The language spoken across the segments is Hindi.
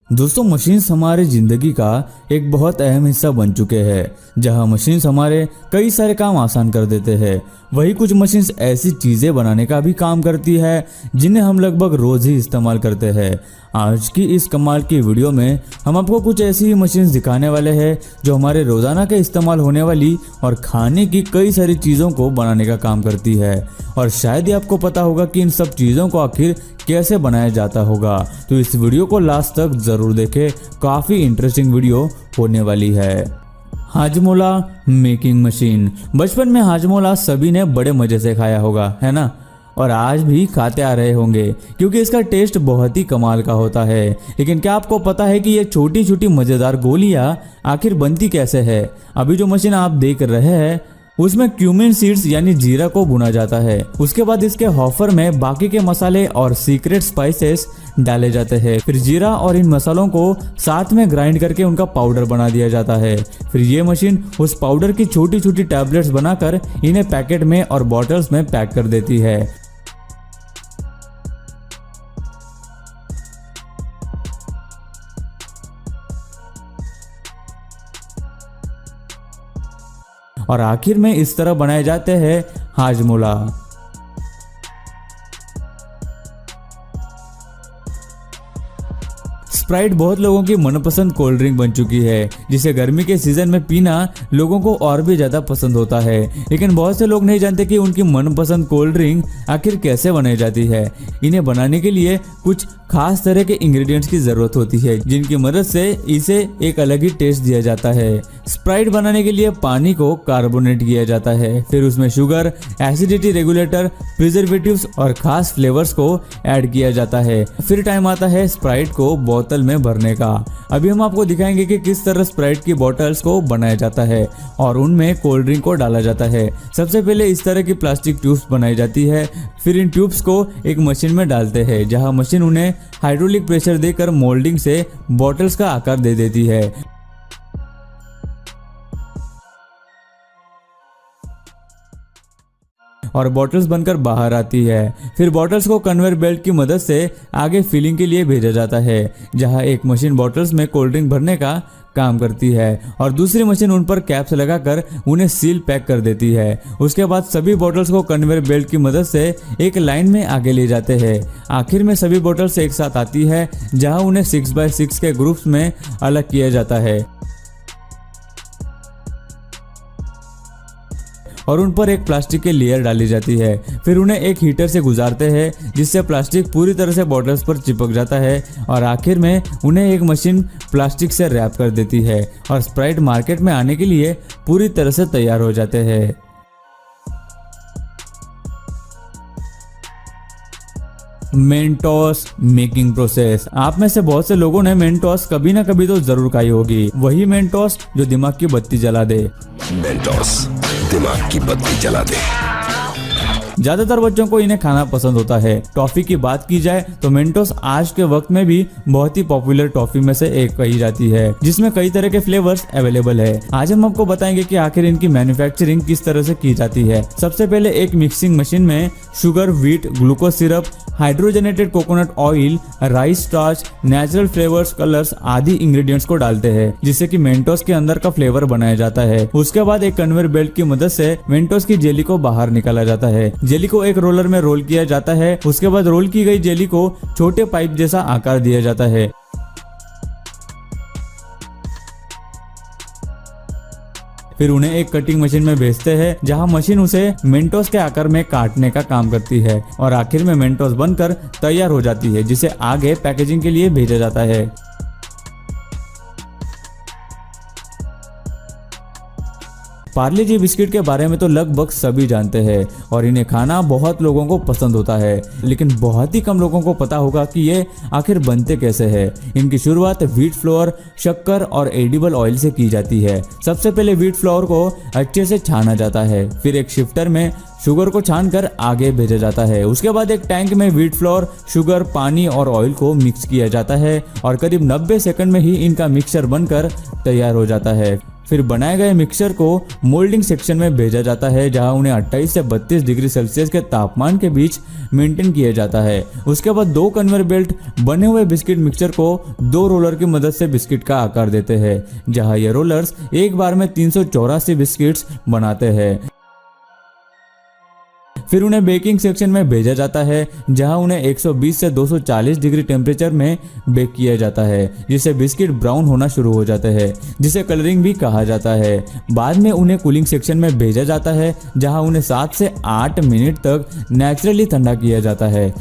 दोस्तों, मशीन्स हमारे जिंदगी का एक बहुत अहम हिस्सा बन चुके हैं। जहां मशीन्स हमारे कई सारे काम आसान कर देते हैं, वही कुछ मशीन्स ऐसी चीजें बनाने का भी काम करती है जिन्हें हम लगभग रोज ही इस्तेमाल करते हैं। आज की इस कमाल की वीडियो में हम आपको कुछ ऐसी ही मशीन्स दिखाने वाले हैं जो हमारे रोजाना के इस्तेमाल होने वाली और खाने की कई सारी चीजों को बनाने का काम करती है। और शायद ही आपको पता होगा कि इन सब चीजों को आखिर कैसे बनाया जाता होगा। तो इस वीडियो को लास्ट तक जरूर देखें, काफी इंटरेस्टिंग वीडियो होने वाली है। Hajmola making machine. बचपन में हाजमोला सभी ने बड़े मजे से खाया होगा, है ना? और आज भी खाते आ रहे होंगे क्योंकि इसका टेस्ट बहुत ही कमाल का होता है। लेकिन क्या आपको पता है कि ये छोटी छोटी मजेदार गोलियां आखिर बनती कैसे है? अभी जो मशीन आप देख रहे हैं उसमें क्यूमिन सीड्स यानी जीरा को भुना जाता है। उसके बाद इसके हॉफर में बाकी के मसाले और सीक्रेट स्पाइसेस डाले जाते हैं। फिर जीरा और इन मसालों को साथ में ग्राइंड करके उनका पाउडर बना दिया जाता है। फिर ये मशीन उस पाउडर की छोटी छोटी टैबलेट्स बनाकर इन्हें पैकेट में और बॉटल्स में पैक कर देती है। और आखिर में इस तरह बनाए जाते हैं हाजमोला। स्प्राइट बहुत लोगों की मनपसंद कोल्ड ड्रिंक बन चुकी है, जिसे गर्मी के सीजन में पीना लोगों को और भी ज्यादा पसंद होता है। लेकिन बहुत से लोग नहीं जानते कि उनकी मनपसंद कोल्ड ड्रिंक आखिर कैसे बनाई जाती है। इन्हें बनाने के लिए कुछ खास तरह के इंग्रेडिएंट्स की जरूरत होती है, जिनकी मदद से इसे एक अलग ही टेस्ट दिया जाता है। स्प्राइट बनाने के लिए पानी को कार्बोनेट किया जाता है, फिर उसमें शुगर, एसिडिटी रेगुलेटर, प्रिजर्वेटिव्स और खास फ्लेवर्स को ऐड किया जाता है। फिर टाइम आता है स्प्राइट को बोतल में भरने का। अभी हम आपको दिखाएंगे कि किस तरह स्प्राइट की बोतल्स को बनाया जाता है और उनमें कोल्ड ड्रिंक को डाला जाता है। सबसे पहले इस तरह की प्लास्टिक ट्यूब्स बनाई जाती है। फिर इन ट्यूब्स को एक मशीन में डालते हैं, जहां मशीन उन्हें हाइड्रोलिक प्रेशर देकर मोल्डिंग से बॉटल्स का आकार दे देती है। और बॉटल्स बनकर बाहर आती है। फिर बॉटल्स को कन्वेयर बेल्ट की मदद से आगे फिलिंग के लिए भेजा जाता है, जहां एक मशीन बॉटल्स में कोल्ड ड्रिंक भरने का काम करती है और दूसरी मशीन उन पर कैप्स लगाकर उन्हें सील पैक कर देती है। उसके बाद सभी बॉटल्स को कन्वेयर बेल्ट की मदद से एक लाइन में आगे ले जाते हैं। आखिर में सभी बॉटल्स एक साथ आती है, जहां उन्हें 6x6 के ग्रुप्स में अलग किया जाता है और उन पर एक प्लास्टिक की लेयर डाली जाती है। फिर उन्हें एक हीटर से गुजारते हैं, जिससे प्लास्टिक पूरी तरह से बॉटल्स पर चिपक जाता है और आखिर में उन्हें एक मशीन प्लास्टिक से रैप कर देती है और स्प्राइट मार्केट में आने के लिए पूरी तरह से तैयार हो जाते हैं। Mentos making process. आप में से बहुत से लोगों ने मेंटोस कभी ना कभी तो जरूर खाई होगी। वही मेंटोस जो दिमाग की बत्ती जला दे। मेंटोस दिमाग की बत्ती जला दे। ज्यादातर बच्चों को इन्हें खाना पसंद होता है। टॉफी की बात की जाए तो मेंटोस आज के वक्त में भी बहुत ही पॉपुलर टॉफी में से एक कही जाती है, जिसमें कई तरह के फ्लेवर्स अवेलेबल है। आज हम आपको बताएंगे कि आखिर इनकी मैन्युफैक्चरिंग किस तरह से की जाती है। सबसे पहले एक मिक्सिंग मशीन में sugar, wheat, glucose syrup, hydrogenated coconut oil, rice starch, natural flavours, colours आदि इंग्रेडिएंट्स को डालते हैं, जिससे कि मेंटोस के अंदर का फ्लेवर बनाया जाता है। उसके बाद एक कन्वेयर बेल्ट की मदद से मेंटोस की जेली को बाहर निकाला जाता है। जेली को एक रोलर में रोल किया जाता है। उसके बाद रोल की गई जेली को छोटे पाइप जैसा आकार दिया जाता है। फिर उन्हें एक कटिंग मशीन में भेजते हैं, जहां मशीन उसे मेंटोस के आकार में काटने का काम करती है और आखिर में मेंटोस बनकर तैयार हो जाती है, जिसे आगे पैकेजिंग के लिए भेजा जाता है। पार्ले जी बिस्किट के बारे में तो लगभग सभी जानते हैं और इन्हें खाना बहुत लोगों को पसंद होता है, लेकिन बहुत ही कम लोगों को पता होगा कि ये आखिर बनते कैसे हैं। इनकी शुरुआत व्हीट फ्लोर, शक्कर और एडिबल ऑयल से की जाती है। सबसे पहले व्हीट फ्लोर को अच्छे से छाना जाता है, फिर एक शिफ्टर में शुगर को छानकर आगे भेजा जाता है। उसके बाद एक टैंक में व्हीट फ्लोर, शुगर, पानी और ऑयल को मिक्स किया जाता है और करीब 90 सेकंड में ही इनका मिक्सचर बनकर तैयार हो जाता है। फिर बनाए गए मिक्सचर को मोल्डिंग सेक्शन में भेजा जाता है, जहां उन्हें 28 से 32 डिग्री सेल्सियस के तापमान के बीच मेंटेन किया जाता है। उसके बाद 2 कन्वेयर बेल्ट बने हुए बिस्किट मिक्सचर को 2 रोलर की मदद से बिस्किट का आकार देते हैं, जहां ये रोलर्स एक बार में 384 बिस्किट्स बनाते हैं। फिर उन्हें बेकिंग सेक्शन में भेजा जाता है, जहां उन्हें 120 से 240 डिग्री टेम्परेचर में बेक किया जाता है, जिससे बिस्किट ब्राउन होना शुरू हो जाते हैं, जिसे कलरिंग भी कहा जाता है। बाद में उन्हें कूलिंग सेक्शन में भेजा जाता है, जहां उन्हें 7 से 8 मिनट तक नेचुरली ठंडा किया जाता है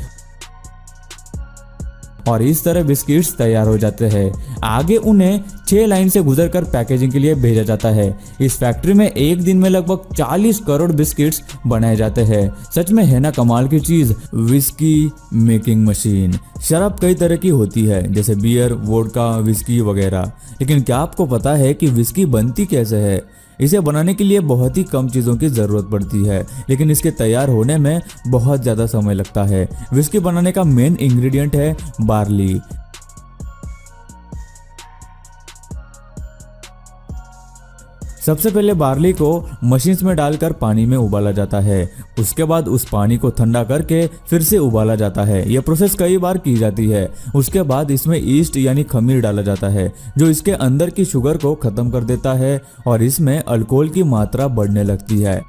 और इस तरह बिस्किट्स तैयार हो जाते हैं। आगे उन्हें 6 लाइन से गुजरकर पैकेजिंग के लिए भेजा जाता है। इस फैक्ट्री में एक दिन में लगभग 40 करोड़ बिस्किट्स बनाए जाते हैं। सच में है ना कमाल की चीज, विस्की मेकिंग मशीन। शराब कई तरह की होती है, जैसे बियर, वोडका, विस्की वगैरह, लेकिन क्या आपको पता है कि विस्की बनती कैसे है? इसे बनाने के लिए बहुत ही कम चीज़ों की ज़रूरत पड़ती है, लेकिन इसके तैयार होने में बहुत ज़्यादा समय लगता है। विस्की बनाने का मेन इंग्रेडिएंट है बार्ली। सबसे पहले बार्ली को मशीन्स में डालकर पानी में उबाला जाता है। उसके बाद उस पानी को ठंडा करके फिर से उबाला जाता है। यह प्रोसेस कई बार की जाती है। उसके बाद इसमें ईस्ट यानी खमीर डाला जाता है, जो इसके अंदर की शुगर को खत्म कर देता है और इसमें अल्कोहल की मात्रा बढ़ने लगती है।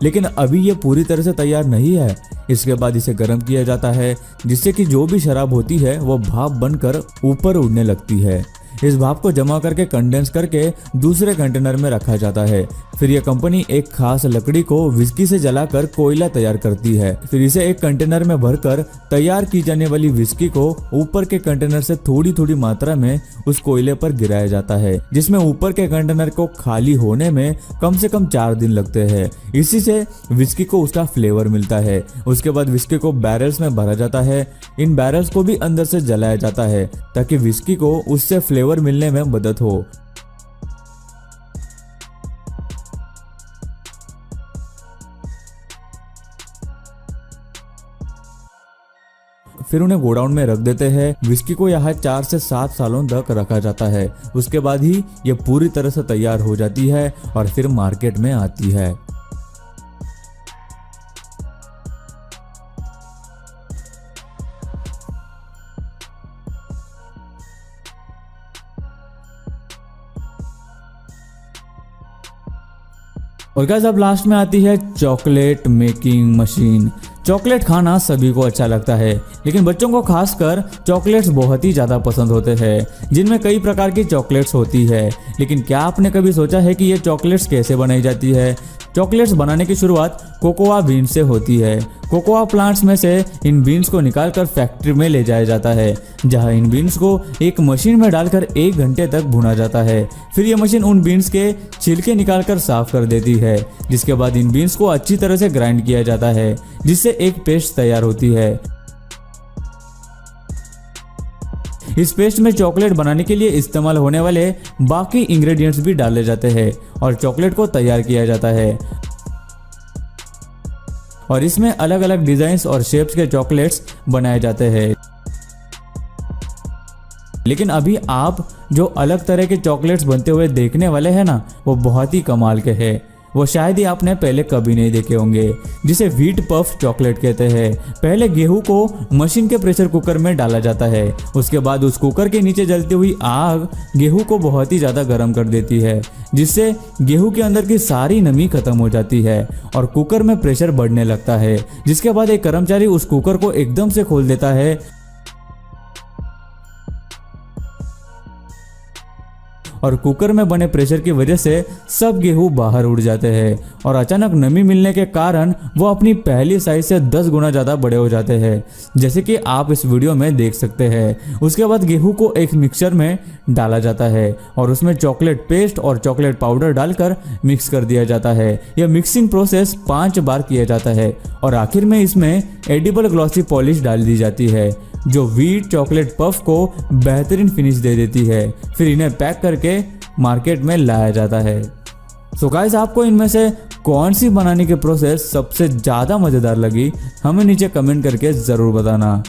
लेकिन अभी ये पूरी तरह से तैयार नहीं है। इसके बाद इसे गर्म किया जाता है, जिससे कि जो भी शराब होती है वो भाप बनकर ऊपर उड़ने लगती है। इस भाप को जमा करके कंडेंस करके दूसरे कंटेनर में रखा जाता है। फिर यह कंपनी एक खास लकड़ी को विस्की से जलाकर कोयला तैयार करती है। फिर इसे एक कंटेनर में भरकर तैयार की जाने वाली विस्की को ऊपर के कंटेनर से थोड़ी थोड़ी मात्रा में उस कोयले पर गिराया जाता है, जिसमें ऊपर के कंटेनर को खाली होने में कम से कम 4 दिन लगते हैं। इसी से विस्की को उसका फ्लेवर मिलता है। उसके बाद विस्की को बैरल्स में भरा जाता है। इन बैरल्स को भी अंदर से जलाया जाता है, ताकि विस्की को उससे फ्लेवर मिलने में मदद हो। फिर उन्हें गोडाउन में रख देते हैं। विस्की को यहाँ 4 से 7 सालों तक रखा जाता है। उसके बाद ही ये पूरी तरह से तैयार हो जाती है और फिर मार्केट में आती है। और गाइस अब लास्ट में आती है चॉकलेट मेकिंग मशीन। चॉकलेट खाना सभी को अच्छा लगता है, लेकिन बच्चों को खासकर चॉकलेट्स बहुत ही ज़्यादा पसंद होते हैं, जिनमें कई प्रकार की चॉकलेट्स होती है। लेकिन क्या आपने कभी सोचा है कि ये चॉकलेट्स कैसे बनाई जाती है? चॉकलेट्स बनाने की शुरुआत कोकोआ बीन्स से होती है। कोकोआ प्लांट्स में से इन बीन्स को निकालकर फैक्ट्री में ले जाया जाता है, जहां इन बीन्स को एक मशीन में डालकर 1 घंटे तक भुना जाता है। फिर ये मशीन उन बीन्स के छिलके निकालकर साफ कर देती है, जिसके बाद इन बीन्स को अच्छी तरह से ग्राइंड किया जाता है, जिससे एक पेस्ट तैयार होती है। इस पेस्ट में चॉकलेट बनाने के लिए इस्तेमाल होने वाले बाकी इंग्रेडिएंट्स भी डाले जाते हैं और चॉकलेट को तैयार किया जाता है। और इसमें अलग अलग डिजाइन्स और शेप्स के चॉकलेट्स बनाए जाते हैं। लेकिन अभी आप जो अलग तरह के चॉकलेट्स बनते हुए देखने वाले हैं ना, वो बहुत ही कमाल के हैं। वो शायद ही आपने पहले कभी नहीं देखे होंगे, जिसे व्हीट पफ चॉकलेट कहते हैं। पहले गेहूं को मशीन के प्रेशर कुकर में डाला जाता है। उसके बाद उस कुकर के नीचे जलती हुई आग गेहूं को बहुत ही ज़्यादा गर्म कर देती है, जिससे गेहूं के अंदर की सारी नमी खत्म हो जाती है और कुकर में प्रेशर बढ़ने लगता है। जिसके बाद एक कर्मचारी उस कुकर को एकदम से खोल देता है और कुकर में बने प्रेशर की वजह से सब गेहूं बाहर उड़ जाते हैं और अचानक नमी मिलने के कारण वो अपनी पहली साइज से 10 गुना ज़्यादा बड़े हो जाते हैं, जैसे कि आप इस वीडियो में देख सकते हैं। उसके बाद गेहूं को एक मिक्सचर में डाला जाता है और उसमें चॉकलेट पेस्ट और चॉकलेट पाउडर डालकर मिक्स कर दिया जाता है। यह मिक्सिंग प्रोसेस 5 बार किया जाता है और आखिर में इसमें एडिबल ग्लॉसी पॉलिश डाल दी जाती है, जो व्हीट चॉकलेट पफ को बेहतरीन फिनिश दे देती है। फिर इन्हें पैक करके मार्केट में लाया जाता है। सो गाइस, आपको इनमें से कौन सी बनाने की प्रोसेस सबसे ज़्यादा मज़ेदार लगी, हमें नीचे कमेंट करके ज़रूर बताना।